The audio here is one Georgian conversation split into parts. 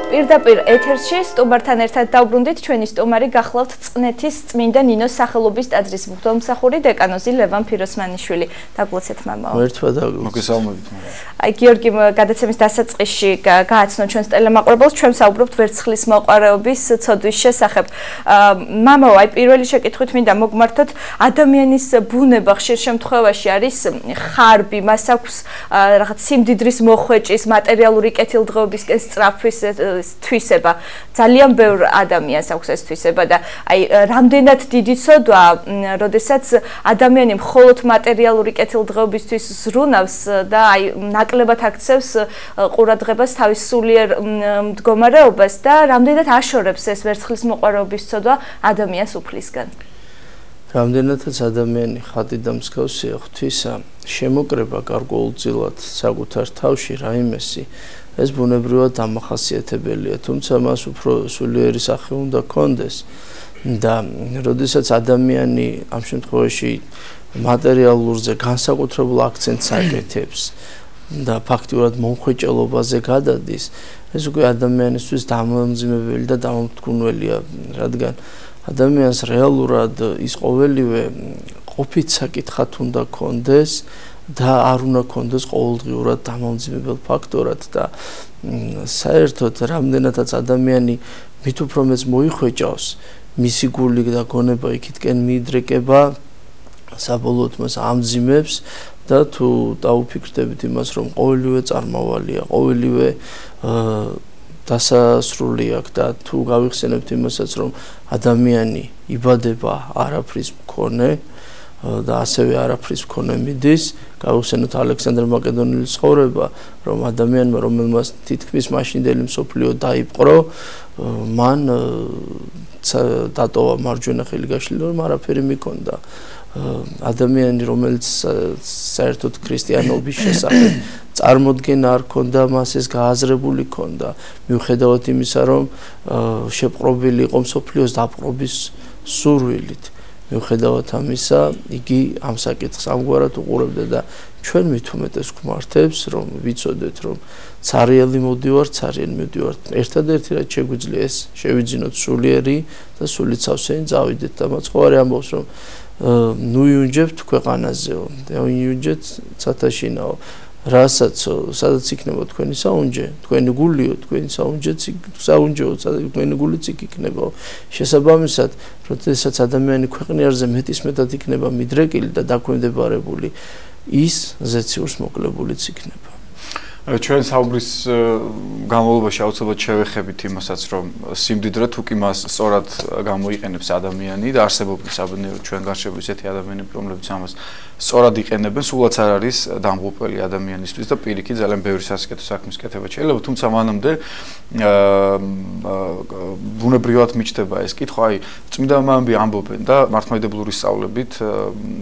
პირდაპირ ეთერში სტუმართან ერთად დავბრუნდით ჩვენი სტუმარი გახლავთ წნეთის წმინდა ნინოს სახელობის ტაძრის მღვდელმსახური დეკანოზი ლევან ფიროსმანიშვილი. დაგლოცეთ მამაო. მოგესალმებით. აი გიორგი გადაცემის დასაწყისში გააცნო ჩვენს ტელემაყურებელს ჩვენ საუბრობთ ვერცხლის მოყვარეობის ცოდვის შესახებ. მამაო, აი პირველი შეკითხვით მინდა მოგმართოთ ადამიანის ბუნება ხშირ შემთხვევაში არის ხარბი, მას აქვს რაღაც სიმდიდრის მოხვეჭის, მატერიალური კეთილდღეობისკენ სწრაფვის თვისება. ძალიან ბევრ ადამიანს აქვს ეს თვისება და აი რამდენად დიდი ცოდვა, როდესაც ადამიანი მხოლოდ მატერიალური კეთილდღეობისთვის ზრუნავს და აი ნაკლებად აქცევს ყურადღებას თავის სულიერ მდგომარეობას და რამდენად აშორებს ეს ვერცხლის მოყვარეობის ცოდვა ადამიანს უფლისგან. რამდენადაც ადამიანი ხატი და მსგავსია ღვთისა შემოკრება გარკვეულწილად საკუთარ თავში რაიმესი ეს ბუნებრივად დამახასიათებელია, თუმცა მას უფრო სულიერი სახე უნდა კონდეს და როდესაც ადამიანი ამ შემთხვევაში მატერიალურზე განსაკუთრებულ აქცენტს აკეთებს და ფაქტიურად მომხვეჭელობაზე გადადის, ეს უკვე ადამიანისთვის დამამძიმებელი და დამამტკუნველია, რადგან ადამიანს რეალურად ის ყოველივე ყოფით საკითხად უნდა კონდეს და არ უნდა კონდეს ყოველდღიურად დამამძიმებელ ფაქტორად და საერთოდ რამდენადაც ადამიანი მით უფრო მეც მოიხვეჭავს მისი გული და გონება იქითკენ მიიდრეკება საბოლოოდ მას ამძიმებს და თუ დაუფიქრდებით იმას რომ ყოველივე წარმავალია, ყოველივე დასასრული აქვს და თუ გავიხსენებთ იმასაც რომ ადამიანი იბადება არაფრის მქონე და ასევე არაფრის მქონე მიდის, გავიხსენოთ ალექსანდრე მაკედონელის ცხოვრება, რომ ადამიანმა რომელმაც თითქმის მაშინდელი მსოფლიო დაიპყრო, მან დატოვა მარჯვენა ხელი გაშლილი, რომ არაფერი მიქონდა. ადამიანი რომელიც საერთოდ ქრისტიანობის შესახებ წარმოდგენა არ ქონდა, მას ეს გააზრებული ქონდა, მიუხედავად იმისა, რომ შეპყრობილი იყო მსოფლიოს დაპყრობის სურვილით. მიუხედავად ამისა, იგი ამ საკითხს ამგვარად უყურებდა და ჩვენ მით უმეტეს გვმართებს, რომ ვიცოდეთ, რომ ცარიელი მოდივართ, ცარიელი მოდივართ. ერთადერთი რაც შეგვიძლია ეს შევიძინოთ სულიერი და სულით სავსეინ წავიდეთ და მაცხოვარი ამბობს, რომ ნუ იუნჯებთ ქვეყანაზეო, და იუნჯეთ ცათაშინაო. რასაც სადაც იქნება თქვენი საუნჯე, თქვენი გულიო, თქვენი საუნჯეო, თქვენი გულიც იქ იქნება. შესაბამისად, როდესაც ადამიანი ქვეყნიერზე მეტისმეტად იქნება მიდრეკილი და დაქვემდებარებული, ის ზეციურს მოკლებულიც იქნება. ჩვენ საუბრის განმავლობაში აუცილებლად შევეხებით იმასაც, რომ სიმდიდრე თუ კი მას სწორად გამოიყენებს ადამიანი და არსებობს საბედნიეროდ ჩვენ გარშემო ისეთი ადამიანები, რომლებიც ამას სწორად იყენებენ, სულაც არ არის დამღუპველი ადამიანისთვის და პირიქით ძალიან ბევრი სასიკეთო საქმის კეთება შეიძლება, თუმცა მანამდე ბუნებრივად მიჩნდება ეს კითხვა, აი წმინდა მამები ამბობენ და მართლმადიდებლური სწავლებით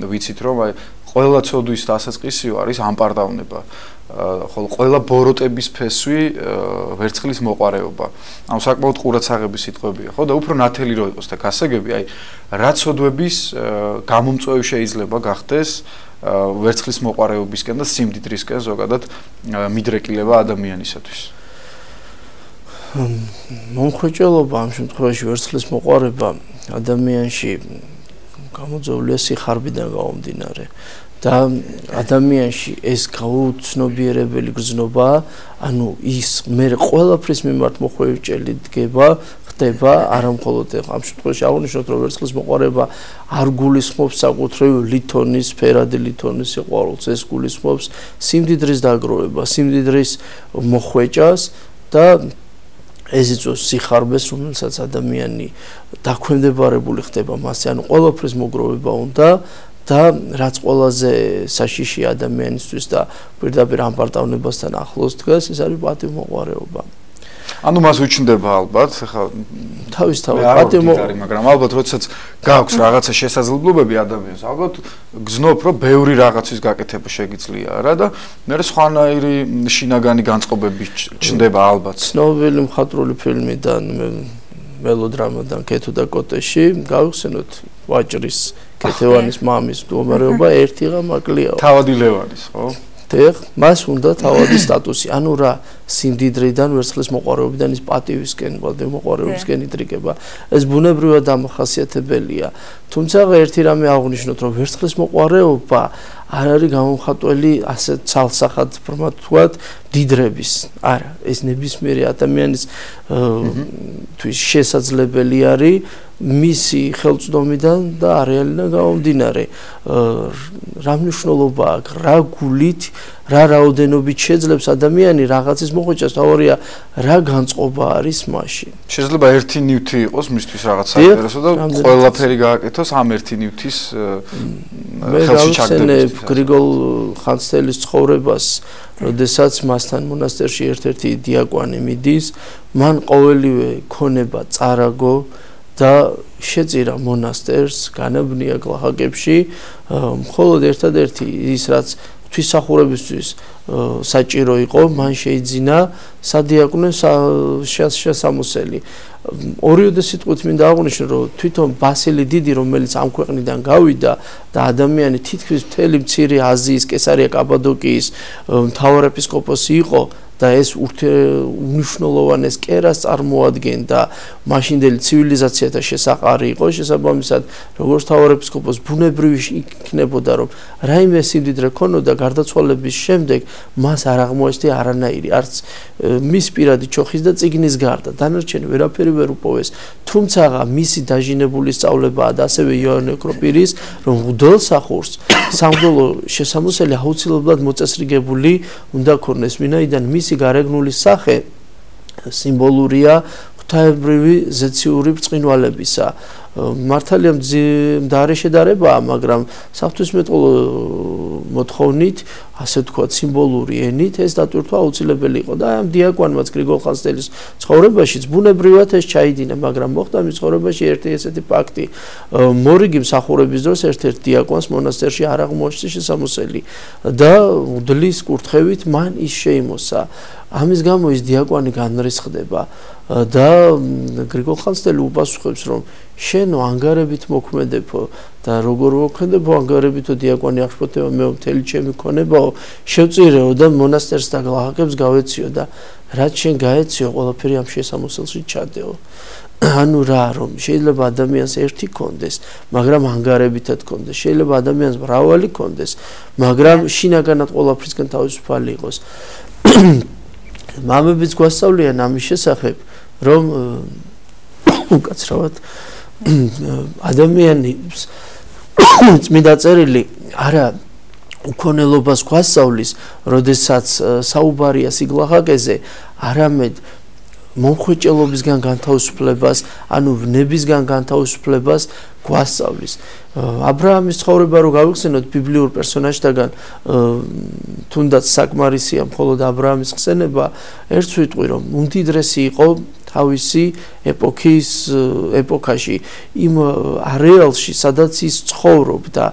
ვიცით, რომ აი ყველა ცოდვის დასაწყისიო არის ამპარდავნება. ხოლო ყველა ბოროტების ფესვი ვერცხლის მოყვარეობა. ანუ საკმაოდ ყურადსაღები სიტყვებია, ხო და უფრო ნათელი რო იყოს და გასაგები, აი რა ცოდვების გამომწვევი შეიძლება გახდეს ვერცხლის მოყვარეობისკენ და სიმდიდრისკენ ზოგადად მიდრეკილება ადამიანისათვის. მომხვეჭელობა ამ შემთხვევაში ვერცხლის მოყვარება ადამიანში გამოწვეულია სიხარბიდან გამომდინარე. და ადამიანში ეს გაუცნობიერებელი გრძნობა, ანუ ის მე ყველაფრის მიმართ მოხვეჭელი დგება, ხდება, არა მხოლოდ ამ შემთხვევაში აღნიშნოთ, რომ ვერცხლის მოყვარება არ გულისხმობს საკუთრივ ლითონის, ფერადი ლითონის სიყვარულს, ეს გულისხმობს სიმდიდრის დაგროვება, სიმდიდრის მოხვეჭას და ეს იწვევს სიხარბეს, რომელსაც ადამიანი დაქვემდებარებული ხდება მასზე, ანუ ყველაფრის მოგროვება უნდა და რაც ყველაზე საშიში ადამიანისთვის და პირდაპირ ამპარტავნებასთან ახლოს დგას, ეს არის პატივმოყვარეობა. ანუ მას უჩნდება ალბათ, ხა თავისთავად პატივმოყვარეობა, მაგრამ ალბათ როდესაც გააქვს რაღაცა შესაძლებლობები ადამიანს, ალბათ გძნობ, რომ ბევრი რაღაცის გაკეთება შეგიძლია რა და მე სხვანაირი შინაგანი განწყობები ჩნდება ალბათ. ცნობილი მხატვრული ფილმიდან მელოდრამიდან კეთო და კოტეში გავიხსენოთ ვაჭრის კეთევანის მამის მდგომარეობა ერთი ღამაკლიაო. თავადი ლევანის, ხო? მას უნდა თავადი სტატუსი, ანუ რა სიმდიდრიდან, ვერცხლის მოყვარეობიდან ის პატივისკენ, მოყვარეობისკენ იდრიგება. ეს ბუნებრივად დამახასიათებელია. თუმცა ერთი რამე აღვნიშნოთ, რომ ვერცხლის მოყვარეობა არ არის გამომხატველი ასეთ ცალსახად ფორმად ვთქვათ დიდრების. არა, ეს ნებისმიერი ადამიანის თვის შესაძლებელი არის მისი ხელწვდომიდან და არეალიდან გამომდინარე. რა მნიშვნელობა აქვს, რა გულით, რა რაოდენობით შეძლებს ადამიანი რაღაცის მოხვეჭას, თავარია რა განწყობა არის მაშინ. შეიძლება ერთი ნივთი იყოს მისთვის რაღაც საინტერესო და ყველაფერი გააკეთოს ამ ერთი ნივთის ხელში ჩაგდებით. გრიგოლ ხანძთელის ცხოვრებას, როდესაც მასთან მონასტერში ერთ-ერთი დიაკვანი მიდის, მან ყოველივე ქონება წარაგო და შეწირა მონასტერს, განაბნია გლახაკებში, მხოლოდ ერთადერთი ის რაც ღვთისმსახურებისთვის საჭირო იყო, მან შეიძინა სადიაკვნე შესამოსელი. ორიოდე სიტყვით მინდა აღვნიშნო, რომ თვითონ ბასილი დიდი, რომელიც ამ ქვეყნიდან გავიდა და ადამიანი თითქმის მთელი მცირე აზიის, კესარია კაბადოკიის მთავარეპისკოპოსი იყო და ეს უნიშნულოვანეს კერას წარმოადგენდა მაშინდელი ცივილიზაციათა შესაყარი იყო, შესაბამისად როგორც მთავარეპისკოპოსი ბუნებრივი იქნებოდა, რომ რაიმე სიმდიდრე ქონოდა გარდაცვალების შემდეგ მას არ აღმოაჩნდა არანაირი არც მის პირადი ჩოხის და წიგნის გარდა, დანარჩენი ვერაფერი ვერ უპოვეს. თუმცა მისი დაჟინებული სწავლებაა და ასევე იოანე ოქროპირის, რომ მღვდელსახურს სამღვდელო შესამოსელი აუცილებლად მოწესრიგებული უნდა ქონდეს, ვინაიდან მისი გარეგნული სახე სიმბოლურია ღვთაებრივი ზეციური ბრწყინვალებისა. მართალია მდარე შედარებაა, მაგრამ საღვთისმეტყველო მოთხოვნით, ასე ვთქვათ, სიმბოლური ენით ეს დატვირთვა აუცილებელი იყო და ამ დიაკვანმაც გრიგოლ ხანძთელის ცხოვრებაშიც ბუნებრივად ეს ჩაიდინა, მაგრამ მოხდა მის ცხოვრებაში ერთი ესეთი ფაქტი. მორიგი მსახურების დროს ერთ-ერთ დიაკვანს მონასტერში არ აღმოაჩნდა შესამოსელი და მღვდლის კურთხევით მან ის შეიმოსა. ამის გამო ის დიაკვანი განრისხდება და გრიგოლ ხანძთელი უპასუხებს, რომ შენო ანგარებით მოქმედებო და როგორ მოქმედებო ანგარებითო დიაკვანი აღშფოთება მე მთელი ჩემი ქონებაო შევწირეო და მონასტერს და გლახაკებს გავეციო და რაც შენ გაეციო ყველაფერი ამ შესამოსელში ჩადეო. ანუ რა, რომ შეიძლება ადამიანს ერთი კონდეს, მაგრამ ანგარებითად კონდეს, შეიძლება ადამიანს მრავალი კონდეს, მაგრამ შინაგანად ყველაფრისგან თავისუფალი იყოს. მამებიც გვასწავლიან ამის შესახებ, რომ უკაცრავად ადამიანის წმინდა წერილი არა უქონელობას გვასწავლის, როდესაც საუბარია სიგლახაკეზე, არამედ მომხვეჭელობისგან განთავისუფლებას, ანუ ვნებისგან განთავისუფლებას გვასწავლის. აბრაამის ცხოვრება რო გავიხსენოთ ბიბლიურ პერსონაჟთაგან, თუნდაც საკმარისია მხოლოდ აბრაამის ხსენება, ერთს ვიტყვი, რომ უმდიდრესი იყო თავისი ეპოქაში, იმ არეალში, სადაც ის ცხოვრობდა.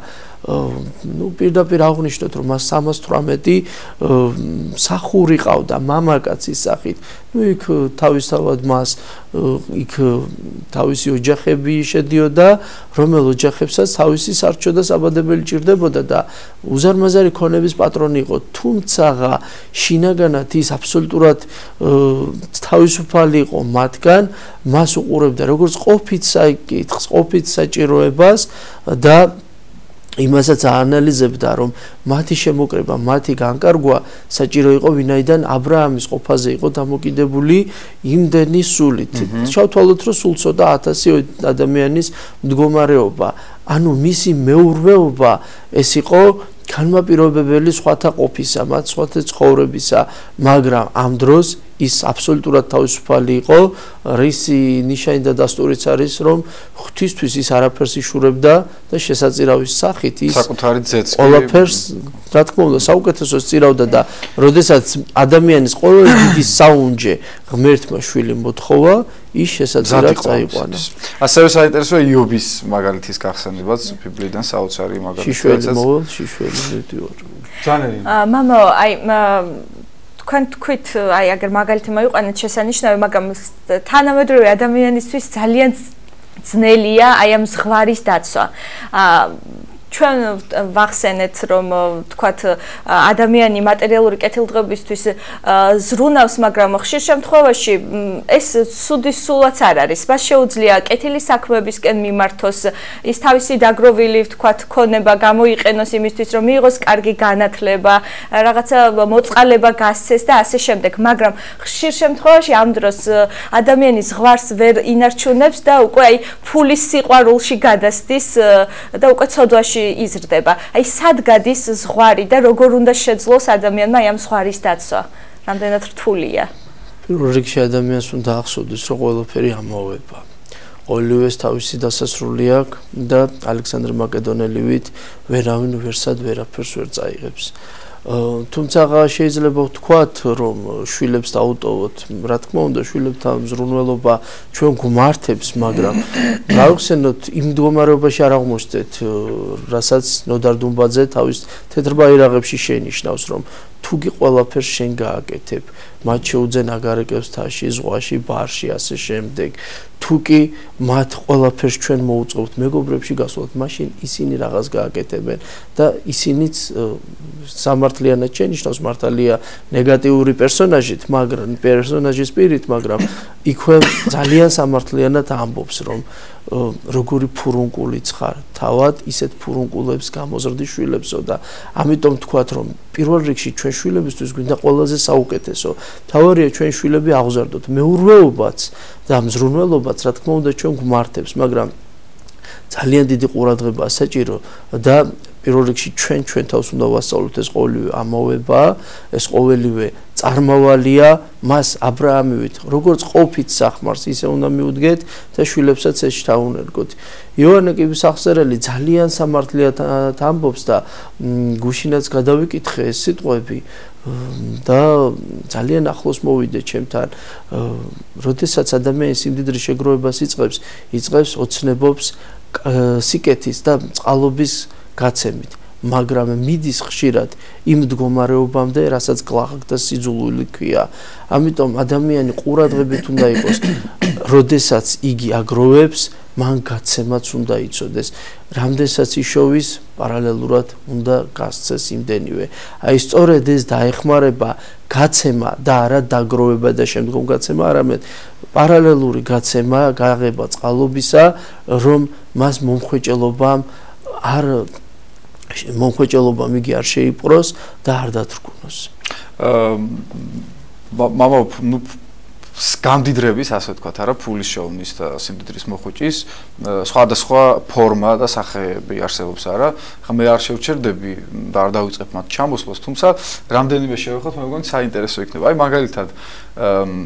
პირდაპირ აღვნიშნოთ, რომ მას 318 მსახური ყავდა მამაკაცის სახით. იქ თავისთავად მას იქ თავისი ოჯახები შედიოდა, რომელ ოჯახებსაც თავისი სარჩო და საბადებელი ჭირდებოდა და უზარმაზარი ქონების პატრონი იყო. თუმცა შინაგანად ის აბსოლუტურად თავისუფალი იყო მათგან, მას უყურებდა როგორც ყოფით საკითხს, ყოფით საჭიროებას და იმასაც აანალიზებდა, რომ მათი შემოკრება, მათი განკარგვა საჭირო იყო, ვინაიდან აბრაამის ყოფაზე იყო დამოკიდებული იმდენი სულით. შევთვალოთ, რომ სულ ცოტა 1000 ადამიანის მდგომარეობა, ანუ მისი მეურვეობა ეს იყო განმაპირობებელი სხვათა ყოფისა, მათ სხვათა ცხოვრებისა, მაგრამ ამ დროს ის აბსოლუტურად თავისუფალი იყო, რისი ნიშანი და დასტურიც არის, რომ ღვთისთვის ის არაფერს იშურებდა და შესაწირავის სახით ის საკუთარი ძეც ყველაფერს, რა თქმა უნდა, საუკეთესოს წირავდა და როდესაც ადამიანის ყოველ დიდი საუნჯე ღმერთმა შვილი მოთხოვა, ის შესაძლებლად წაიყვანა. ასევე საინტერესოა იობის მაგალითის გახსენებაც ბიბლიიდან საოცარი მაგალითიც. შიშველი მივდივარ. მამო, აი თქვენ თქვით, აი აგერ მაგალითი მოიყვანეთ შესანიშნავი, მაგრამ თანამედროვე ადამიანისთვის ძალიან ძნელია აი ამ ზღვარის დაცვა. ჩვენ ვახსენეთ რომ თქვათ ადამიანი მატერიალური კეთილდღეობისთვის ზრუნავს, მაგრამ ხშირ შემთხვევაში ეს სუდის სულაც არ არის. მას შეუძლია კეთილი საქმეებისკენ მიმართოს, ის თავისი დაგროვილი თქვათ ქონება გამოიყენოს იმისთვის, რომ მიიღოს კარგი განათლება, რაღაცა მოწყალება გასცეს და ასე შემდეგ. მაგრამ ხშირ შემთხვევაში ამ დროს ადამიანი ზღვარს ვერ ინარჩუნებს და უკვე აი ფულის სიყვარულში გადასდის და უკვე ცოდვაში იზრდება. აი სად გადის ზღვარი და როგორ უნდა შეძლოს ადამიანმა ამ ზღვარის დაცვა? რამდენად რთულია? პირველ რიგში ადამიანს უნდა ახსოვდეს, რომ ყველაფერი ამოვება. ყოველივეს თავისი დასასრული აქვს და ალექსანდრე მაკედონელივით ვერავინ ვერსად ვერაფერს ვერ წაიღებს. თუმცა შეიძლება ვთქვათ, რომ შვილებს დაუტოვოთ, რა თქმა უნდა, შვილებთან მზრუნველობა ჩვენ გვმართებს, მაგრამ გავხსენოთ იმ მდგომარეობაში არ აღმოჩნდეთ, რასაც ნოდარ დუმბაძე თავის თეთრ ბაირაღებში შენიშნავს, რომ თუ კი ყველაფერს შენ გააკეთებ, მათ შეუძენ აგარაკებს თაში, ზღვაში, ბარში, ასე შემდეგ. თუ კი მათ ყველაფერს ჩვენ მოუწყობთ მეგობრებში გასვლათ, მაშინ ისინი რაღაც გააკეთებენ და ისინიც სამართლიანად შენიშნავს, მართალია ნეგატიური პერსონაჟით, მაგრამ პერსონაჟის პირით, მაგრამ იქვე ძალიან სამართლიანად ამბობს, რომ როგორი ფურუნკულიც ხარ, თავად ისეთ ფურუნკულებს გამოზრდი შვილებსო და ამიტომ თქვათ, რომ პირველ რიგში ჩვენ შვილებისთვის გვინდა ყველაზე საუკეთესო. თავარია ჩვენ შვილები აღზარდოთ, მეურვეობაც და მზრუნველობაც, რა თქმა უნდა, ჩვენ გვმართებს, მაგრამ ძალიან დიდი ყურადღებაა საჭირო და პირველ რიგში ჩვენ თავს უნდა ვასწავლოთ ეს ყოველივე ამოვება, ეს ყოველივე წარმავალია, მას ა ブラ ამივით, როგორც ყოფით სახმარს, ისე უნდა მიუდგეთ და შვილებსაც ეს შთაუნერგოთ. იოანე კიბისახსერელი ძალიან სამართლიათ ამბობს და გუშინაც გადავიკითხე ეს სიტყვები და ძალიან ახლოს მოვიდე ჩემთან, როდესაც ადამიანი სიმდიდრის შეგროვებას იწყებს ოცნებობს სიკეთის და წყალობის გაცემით, მაგრამ მიდის ხშირად იმ მდგომარეობამდე, რასაც გლახაკთა სიძულვილი ქვია. ამიტომ ადამიანი ყურადღებით უნდა იყოს, როდესაც იგი აგროვებს, მან გაცემაც უნდა იცოდეს. რამდენსაც იშოვის, პარალელურად უნდა გასცეს იმდენივე. აი სწორედ ეს დაეხმარება გაცემა და არა დაგროვება და შემდგომ გაცემა, არამედ პარალელური გაცემა, გაღება წყალობისა, რომ მას მომხვეჭელობამ იგი არ შეიპყროს და არ დათრგუნოს. მამა გამდიდრების, ასე ვთქვათ, არა, ფულის შოვნის და სიმდიდრის მოხვეჭის სხვადასხვა ფორმა და სახეები არსებობს, არა? ხა მე არ შევჩერდები და არ დავიწყებ მათ ჩამოსვლას, თუმცა რამდენიმე შევეხოთ, მე მგონი საინტერესო იქნება. აი მაგალითად,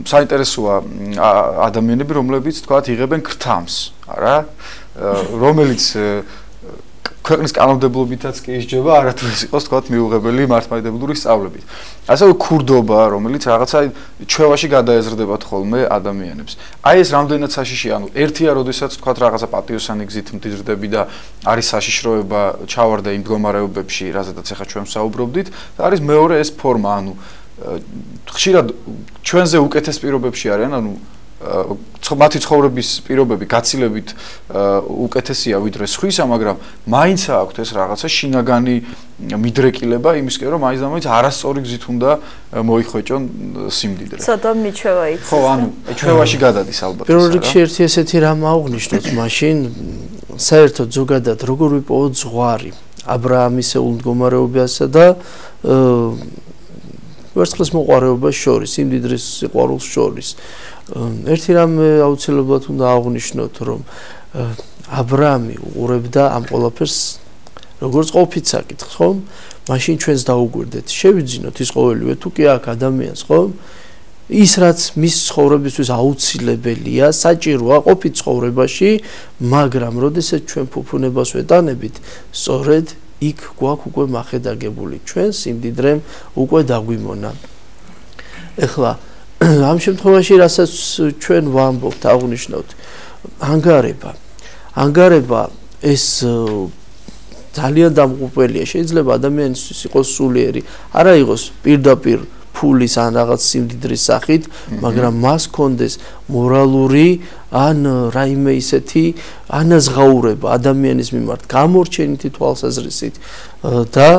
საინტერესოა ადამიანები, რომლებიც ვთქვათ, იღებენ ქრთამს, არა? რომელიც ქვეყნის კანონმდებლობითაც კი ისჯება, არათუ ეს იყოს თქვათ მიუღებელი მართლმადიდებლური სწავლებით. ასევე ქურდობა, რომელიც რაღაცა ჩვევაში გადაეზრდებათ ხოლმე ადამიანებს. აი ეს რამდენად საშიშია, ანუ ერთია, როდესაც თქვათ რაღაცა პატიოსანი გზით მდიდრდები და არის საშიშროება, ჩავარდა იმ მდგომარეობებში, რაზედაც ახლა ჩვენ ვსაუბრობდით, და არის მეორე ეს ფორმა, ანუ ხშირად ჩვენზე უკეთეს პირობებში არიან, ანუ მათი ცხოვრების პირობები გაცილებით უკეთესია ვიდრე სხვისა, მაგრამ მაინც აქვთ ეს რაღაცა შინაგანი მიდრეკილება იმისკენ, რომ მაინც და მაინც არასწორი გზით უნდა მოიხვეჭონ სიმდიდრე. ცოტა მიჩვევა იცის. ხო, ანუ ჩვევაში გადადის ალბათ. პირველ რიგში ერთი ესეთი რამ აღვნიშნოთ, მაშინ საერთოდ ზოგადად როგორ ვიპოვოთ ზღვარი ა ブラ მდგომარეობასა და ვერცხლის მოყვარეობას შორის, სიმდიდრის სიყვარულს შორის. ერთი რამ აუცილებლად უნდა აღვნიშნოთ, რომ ა ブラ უყურებდა ამ ყველაფერს როგორც ყოფით საკითხს, ხო? მაშინ ჩვენს დაუგვირდეთ, შევიძინოთ ის ყოველივე, თუ კი აქ ადამიანს, ხო? ის რაც მის ცხოვრებისთვის აუცილებელია, საჭიროა ყოფით ცხოვრებაში, მაგრამ როდესაც ჩვენ ფუფუნებას ვეტანებით, სწორედ იქ გვაქვს უკვე მახედაგებული ჩვენ სიმდიდრემ უკვე დაგვიმონა. ეხლა ამ შემთხვევაში რასაც ჩვენ ვამბობთ, აღვნიშნოთ, ანგარება ეს ძალიან დამღუპველია. შეიძლება ადამიანისთვის იყოს სულიერი, არა იყოს პირდაპირ ფულის ან რაღაც სიმდიდრის სახით, მაგრამ მას კონდეს მორალური ან რაიმე ისეთი ანაზღაურება ადამიანის მიმართ გამორჩენითი თვალსაზრისით და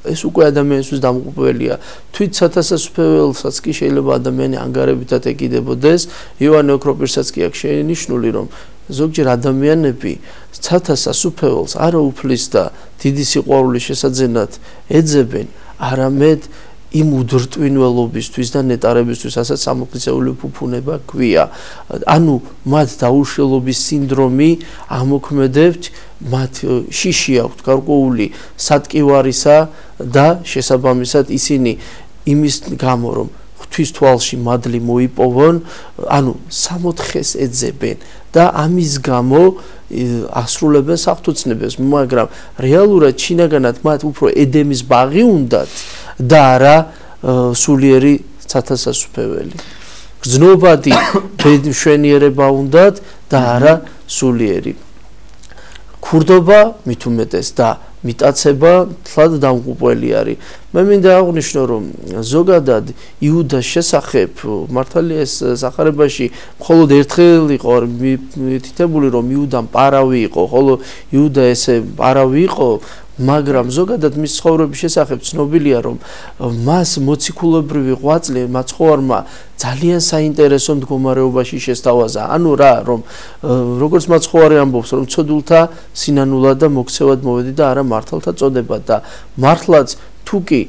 ეს უკვე ადამიანისთვის დამღუპველია. თვით სათასასუფეველსაც კი შეიძლება ადამიანი ანგარებითად ეკიდებოდეს. იოანე ოქროპირსაც კი აქვს შენიშნული, რომ ზოგჯერ ადამიანები სათასასუფეველს არა უფლის და დიდი სიყვარულის შესაძენად ეძებენ, არამედ იმ უდრტვინველობისთვის და ნეტარებისთვის, რასაც სამოქალაქო ფუფუნება გვია. ანუ მათ დაუშლელობის სინდრომი ამოქმედებთ, მათ შიში აქვთ გარკვეული სატკივარისა და შესაბამისად ისინი იმის გამო რომ ღვთის თვალში მადლი მოიპოვონ, ანუ სამოთხეს ეძებენ და ამის გამო ასრულებენ საფრთხეებს, მაგრამ რეალურად შინაგანად მათ უფრო ედემის ბაღი უნდათ და არა სულიერი სათასასუფეველი. გრძნობადი მშვენიერება უნდათ და არა სულიერი. ქურდობა მით უმეტეს და მიტაცება თლად დამღუპველი არის. მე მინდა აღვნიშნო, რომ ზოგადად იუდას შესახებ მართალია ეს სახარებაში მხოლოდ ერთხელ იყო მითითებული, რომ იუდამ პარავი იყო, ხოლო იუდა ესე პარავი იყო, მაგრამ ზოგადად მის ცხოვრების შესახებ ცნობილია, რომ მას მოციქულებრივი ღვაწლი მაცხოვარმა ძალიან საინტერესო მდგომარეობაში შესთავაზა. ანუ რა, რომ როგორც მაცხოვარი ამბობს, რომ ცოდულთა სინანულად და მოქცევად მოვედი და არა მართალთა წოდებად და მართლაც თუ კი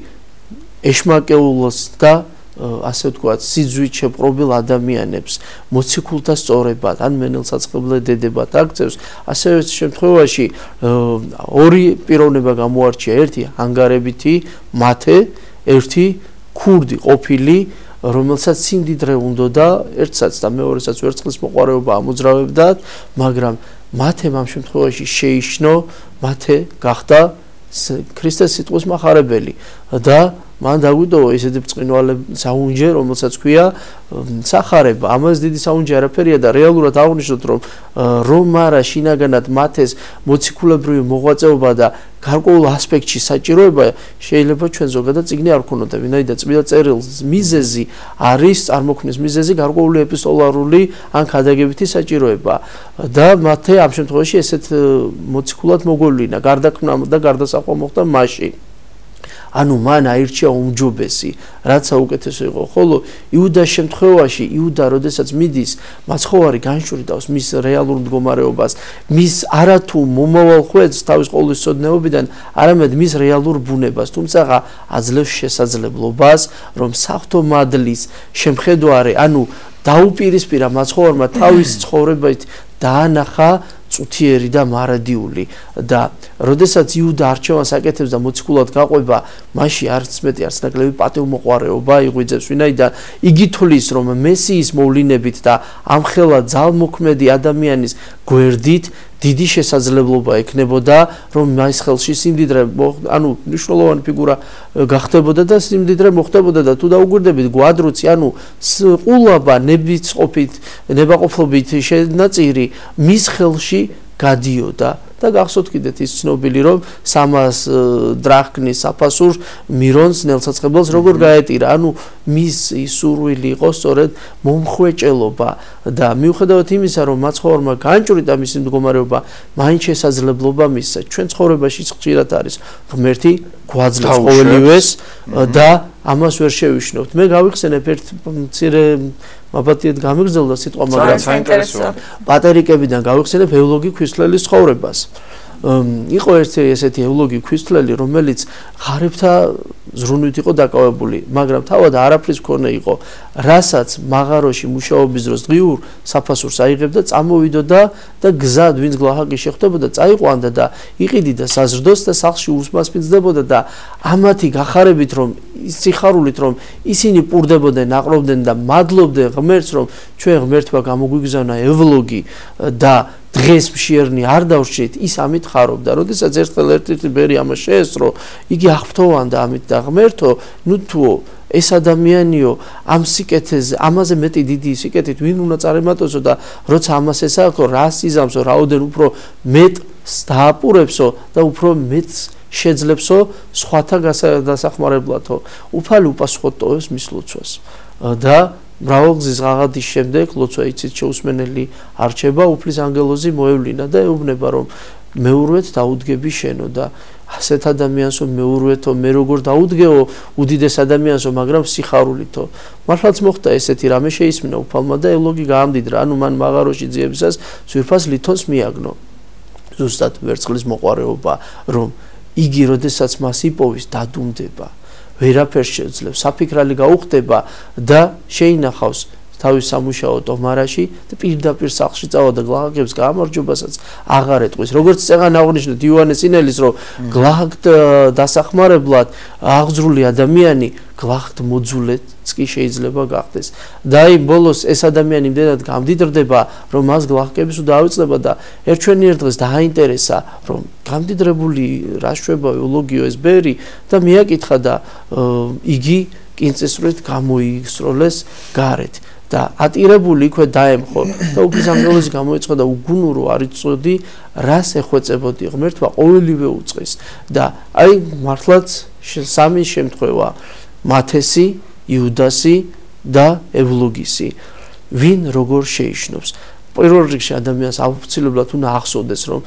ეშმაკეულს და ასე ვთქვათ, სიძვით შეპყრობილ ადამიანებს მოციქულთა სწორებად ან მენელსაწყებლე დედებად აქცევს, ასევე შემთხვევაში ორი პიროვნება გამოარჩია, ერთი ანგარებითი მათე, ერთი ქურდი ყოფილი, რომელსაც სიმდიდრე უნდოდა ერთსაც და მეორესაც ვერცხლის მოყვარეობა ამოძრავებდათ, მაგრამ მათემ ამ შემთხვევაში შეიშნო, მათე გახდა ქრისტეს სიტყვის მახარებელი და მან დაგვიტოვა ისეთი ბრწყინვალე საუნჯე, რომელსაც ქვია სახარება. ამას დიდი საუნჯე არაფერია და რეალურად აღნიშნოთ, რომ არა შინაგანად მათეს მოციქულებრივი მოღვაწეობა და გარკვეულ ასპექტში საჭიროება შეიძლება ჩვენ ზოგადად წიგნი არ ვქონოდა, ვინაიდან წმინდა წერილს მიზეზი არის წარმოქმნის მიზეზი გარკვეული ეპისტოლარული ან ქადაგებითი საჭიროება და მათე ამ შემთხვევაში ესეთ მოციქულად მოგვევლინა, გარდაქმნა და გარდასახვა მოხდა მასში. ანუ მან აირჩია უმჯობესი, რაც საუკეთესო იყო, ხოლო იუდას შემთხვევაში, იუდა როდესაც მიდის, მაცხოვარი განშურდავს მის რეალურ მდგომარეობას, მის არათუ მომავალ ხვედს თავის ყოვლისწოდნეობიდან, არამედ მის რეალურ ბუნებას, თუმცა აძლევს შესაძლებლობას, რომ საღვთო მადლის შემხედვარე, ანუ დაუპირისპირა მაცხოვარმა თავის ცხოვრებით დაანახა წუთიერი და მარადიული და როდესაც იუდა არჩევანს აკეთებს და მოციქულად გაყვება, მაშინ არც მეტი არც ნაკლები პატივმოყვარეობა იღვიძებს, ვინაიდან იგი თვლის, რომ მესიის მოვლინებით და ამხელა ძალმოქმედი ადამიანის გვერდით დიდი შესაძლებლობა ექნებოდა, რომ მას ხელში სიმდიდრე, ანუ მნიშვნელოვანი ფიგურა გახდებოდა და სიმდიდრე მოხდებოდა და თუ დაუგვირდებით გვადრუცი, ანუ ყულაბა ნებაყოფლობით შენაწირი მის ხელში გადიოდა და გახსოვთ კიდეთ ის ცნობილი, რომ 300 დრახნის საფასურს მირონს ნელსაწყებელს როგორ გაეტირა, ანუ მის სურვილი იყო სწორედ მომხვეჭელობა და მიუხედავად იმისა, რომ მაცხოვარმა განჭვრიტა მისი მდგომარეობა, მაინც შესაძლებლობა მისცა. ჩვენ ცხოვრებაში ხშირად არის ღმერთი გვაძლევს ყოველივეს და ამას ვერ შევიშნოთ. მე გავიხსენებ ერთ მცირე მაბატიეთ გამიგრძელდა სიტყვა, მაგრამ საინტერესოა. პატერიკებიდან გავიხსენებ ევლოგი ქვისთლელის ცხოვრებას. იყო ერთი ესეთი ევლოგი ქვისთლელი, რომელიც ღარებთა ზრუნვით იყო დაკავებული, მაგრამ თავად არაფრის მქონე იყო, რასაც მაღაროში მუშაობის დროს დღიურ საფასურს აიღებდა, წამოვიდოდა და გზად ვინც გლაჰაკი შეხვდებოდა, წაიყვანდა და იყიდიდა საზრდოს და სახლში უსმას პინძდებოდა და ამათი გახარებით, რომ სიხარულით, რომ ისინი პურდებოდნენ, აყრობდნენ და მადლობდნენ ღმერთს, რომ ჩვენ ღმერთმა გამოგვიგზავნა ევლოგი და დღეს მშიერნი არ დავრჩით, ის ამით ხარობდა. როდესაც ერთხელ ერთ-ერთი ბერი ამას შეესწრო, იგი აღფრთოვანდა ამით და ღმერთო, ნუ თუო ეს ადამიანიო ამ სიკეთეზე, ამაზე მეტი დიდი სიკეთით ვინ უნდა წარემატოსო და როცა ამას ესახო, რას იზამსო, რაოდენ უფრო მეტ დააპურებსო და უფრო მეტ შეძლებსო სხვათა დასახმარებლათო უფალი უპასუხოდ ტოვებს მის ლოცვას და მრავალგზის ღაღადის შემდეგ ლოცვა იცით შეუსმენელი არჩება უფლის ანგელოზი მოევლინა და ეუბნება რომ მეურვეთ დაუდგები შენო და ასეთ ადამიანსო მეურვეთო მე როგორ დაუდგეო უდიდეს ადამიანსო მაგრამ სიხარულითო მართლაც მოხდა ესეთი რამე შეისმინა უფალმა და ელოგი გაამდიდრა ანუ მან მაღაროში ძიებისას ძვირფას ლითონს მიაგნო ზუსტად ვერცხლის მოყვარეობა რომ იგი როდესაც მას იპოვის დადუმდება ვერაფერს შეძლებს საფიქრალი გაუხდება და შეინახავს თავის სამუშაო ტომარაში და პირდაპირ სახლში წავა და გლახაკებს გაამარჯვებასაც აღარ ეტყვის როგორც წეგან აღნიშნეთ იოანეს წინელის რომ გლახაკ დასახმარებლად აღძრული ადამიანი გლახაკ მოძულეც კი შეიძლება გახდეს და აი ბოლოს ეს ადამიანი იმდენად გამდიდრდება რომ მას გლახაკების დაავიწყდება და ერთვენიერ დღეს დააინტერესა რომ გამდიდრებული რა შვება ოლოგიო ეს ბერი და მიაკითხა და იგი კინწესრით გამოისროლეს გარეთ და ატირებული იქვე დაემხო და უფლის ანგელოზი გამოიწყო და უგუნურო არ იწოდი რას ეხვეწებოდი ღმერთმა ყოველივე უწყეს და აი მართლაც სამი შემთხვევა მათესი იუდასი და ევლოგისი ვინ როგორ შეიშნობს პირველ რიგში ადამიანს აუცილებლად უნდა ახსოვდეს რომ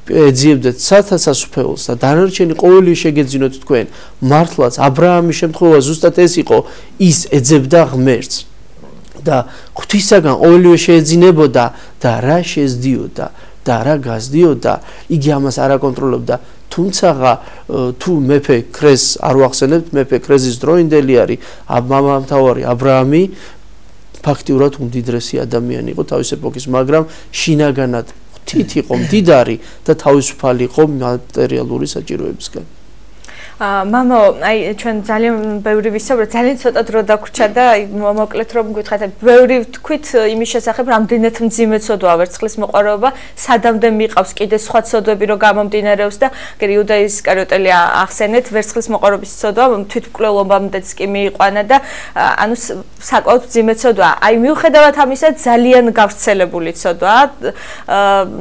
ეძიებდეთ სათასასუფეველს და დანარჩენი ყოველი შეგეძინოთ თქვენ მართლაც ა ブラ ამის შემთხვევა ზუსტად ეს იყო ის ეძებდა ღმერთს და ღვთისაგან ყოველივე შეეძინებოდა და რა შეძდიოდა და რა გაზდიოდა იგი ამას არ აკონტროლებდა თუმცა თუ მეფე ქრეს არ ვახსენებთ მეფე ქრესის დროინდელი არის მამამთავარი ა ブラ ამი ფაქტიურად უმდიდრესი ადამიანი იყო თავის ეპოქის მაგრამ შინაგანად ღვთით იყო მდიდარი და თავისუფალი იყო მატერიალური საჭიროებისგან მამო, აი ჩვენ ძალიან ბევრი ვისაუბრეთ, ძალიან ცოტა დრო დაგვრჩა და აი მოკლედ რომ გითხათ, ბევრი ვთქვით იმის შესახებ, რამდენად მძიმე ცოდვაა ვერცხლის მოყვარეობა, სადამდე მიყავს კიდე სხვა ცოდვები რო გამომდინარეობს და იუდა ისკარიოტელი ახსენეთ, ვერცხლის მოყვარეობის ცოდვა თვითმკვლელობამდეც კი მიიყვანა და ანუ საკმაოდ მძიმე ცოდვაა. აი მიუხედავად ამისა, ძალიან გავრცელებული ცოდვაა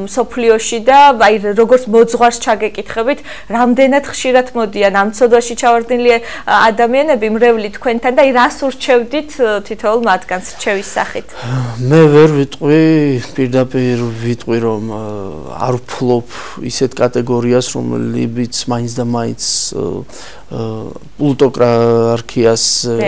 სოფლიოში და აი როგორც მოძღვარს ჩაგეკითხებით, რამდენად ხშირად მოდიან ამ ცოდვაში ჩავარდნილი ადამიანები მრევლი თქვენთან და აი რას ურჩევდით თითოეულ მათგანს რჩევის სახით? მე ვერ ვიტყვი, პირდაპირ ვიტყვი რომ არ ვფლობ ისეთ კატეგორიას, რომლებიც მაინც და მაინც პლუტოკრატიას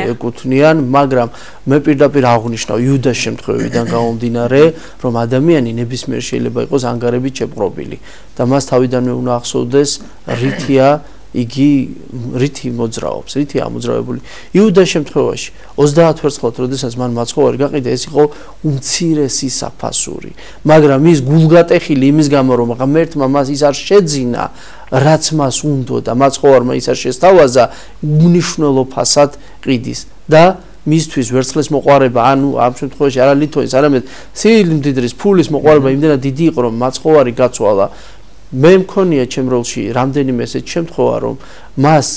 ეკუთვნიან, მაგრამ მე პირდაპირ აღვნიშნავ იუდას შემთხვევიდან გამომდინარე, რომ ადამიანი ნებისმიერ შეიძლება იყოს ანგარებით შეპყრობილი და მას თავიდანვე უნდა ახსოვდეს რითია იგი რითი მოძრაობს, რითი ამოძრავებული. იუდას შემთხვევაში 30 ვერცხლად, როდესაც მან მაცხოვარი გაყიდა, ეს იყო უმცირესი საფასური. მაგრამ ის გულგატეხილი იმის გამო, რომ ღმერთმა მას ის არ შეძინა, რაც მას უნდა და მაცხოვარმა ის არ შესთავაზა, უნიშნელო ფასად ყიდის და მისთვის ვერცხლის მოყვარება, ანუ ამ შემთხვევაში არა ლითონის, არამედ სილიმდიდრის ფულის მოყვარება იმდენად დიდი იყო, რომ მაცხოვარი გაცვალა. მე მქონია ჩემ როლში რამდენიმე ესეთ შემთხვევა რომ მას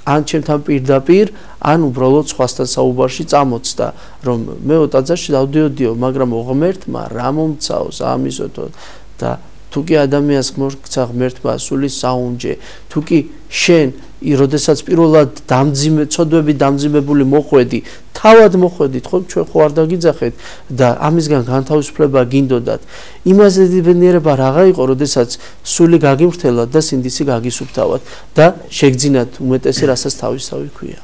ან ჩემთან პირდაპირ ან უბრალოდ სხვასთან საუბარში წამოწდა რომ მეო ტაძარში დავდიოდიო მაგრამ ღმერთმა რა მომცაოს ამისოთო და თუკი ადამიანს მოგცა ღმერთმა სული საუნჯე თუკი შენ როდესაც პირველად ცოდვები დამძიმებული მოხვედი თავად მოხვედით ხო ჩვენ ხო არ დაგიძახეთ და ამისგან განთავისუფლება გინდოდათ იმაზე დიბენიერება რაღა იყო როდესაც სული გაგიმრთელად და სინდისი გაგისუფთავად და შეგძინათ უმეტესი რასაც თავისთავი ქვია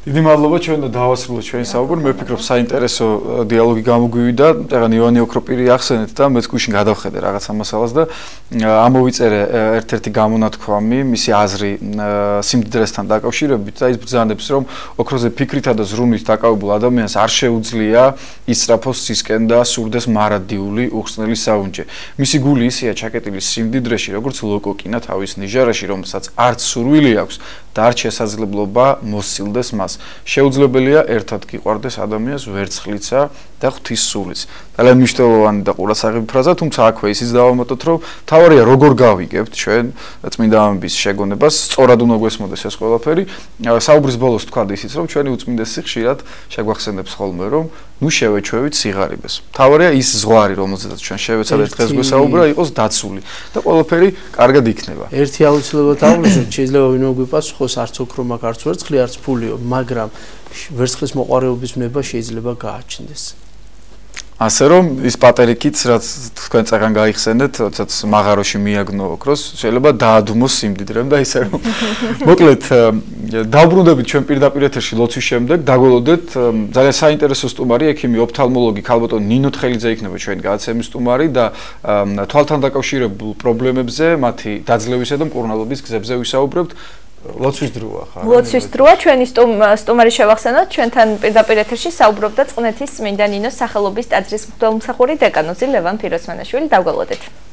დიდი მადლობა ჩვენ დავასრულოთ ჩვენი საუბარი მე ვფიქრობ საინტერესო დიალოგი გამოგვივიდა ეგან ივანე ოქროპირი ახსენეთ და მეც გუშინ გადავხედე რაღაც ამასალას და ამოვიწერე ერთ-ერთი გამონათქვამი მისი აზრი სიმდიდრესთან დაკავშირებით და ის ბრძანებს რომ ოქროზე ფიქრითა და ზრუნვით დაკავებულ ადამიანს არ შეუძლია ისწრაფოს სისკენ და სურდეს მარადიული უხსნელი საუნჯე მისი გული ისეა ჩაკეტილი სიმდიდრეში როგორც ლოკოკინა თავის ნიჟარაში რომელსაც არც სურვილი აქვს და არც შესაძლებლობა მოსილდეს მას შეუძლებელია ერთად გიყვარდეს ადამიანს ვერცხლიცა და ღვთის სულიც. ძალიან მნიშვნელოვანი და ყურადსაღები ფრაზა, თუმცა აქვე ისიც დავამატოთ, რომ თავარია როგორ გავიგებთ ჩვენ წმინდა ამბის შეგონებას, სწორად უნდა გვესმოდეს ეს ყველაფერი. საუბრის ბოლოს თქვა ისიც, რომ ჩვენი უწმინდესი ხშირად შეგვახსენებს ხოლმე, რომ ნუ შევეჩვევით სიღარიბეს. თავარია ის ზღვარი, რომელზედაც ჩვენ შევეცადეთ დღეს გვესაუბრა, იყოს დაცული და ყველაფერი კარგად იქნება. ერთი აუცილებლად აღვნიშნოთ, შეიძლება ვინმე გვიპასუხოს, არც ოქრო მაქვს, არც ვერცხლი, არც ფულიო, მაგრამ ვერცხლის მოყვარეობის ნება შეიძლება გააჩნდეს. ასე რომ ის პატერიკიც, რაც თქვენ წაღან გაიხსენეთ, როდესაც მაღაროში მიაგნო ოქროს, შეიძლება დაადუმოს სიმდიდრემ და ისე რომ მოკლედ დავბრუნდებით ჩვენ პირდაპირ ეთერში ლოცვის შემდეგ, დაგველოდეთ ძალიან საინტერესო სტუმარი, ექიმი, ოფთალმოლოგი ქალბატონ ნინო თხელიძე იქნება ჩვენი გადაცემის სტუმარი და თვალთან დაკავშირებულ პრობლემებზე, მათი დაძლევისა და მკურნალობის გზებზე ვისაუბრებთ. ლოცვის დროა ხარ. ლოცვის დროა ჩვენი სტუმარი შევახსენოთ, ჩვენთან პირდაპირ ეთერში საუბრობდა წყნეთის წმინდა ნინოს სახელობის ტაძრის მღვდელმსახური დეკანოზი ლევან ფიროსმანაშვილი. დავგველოდეთ.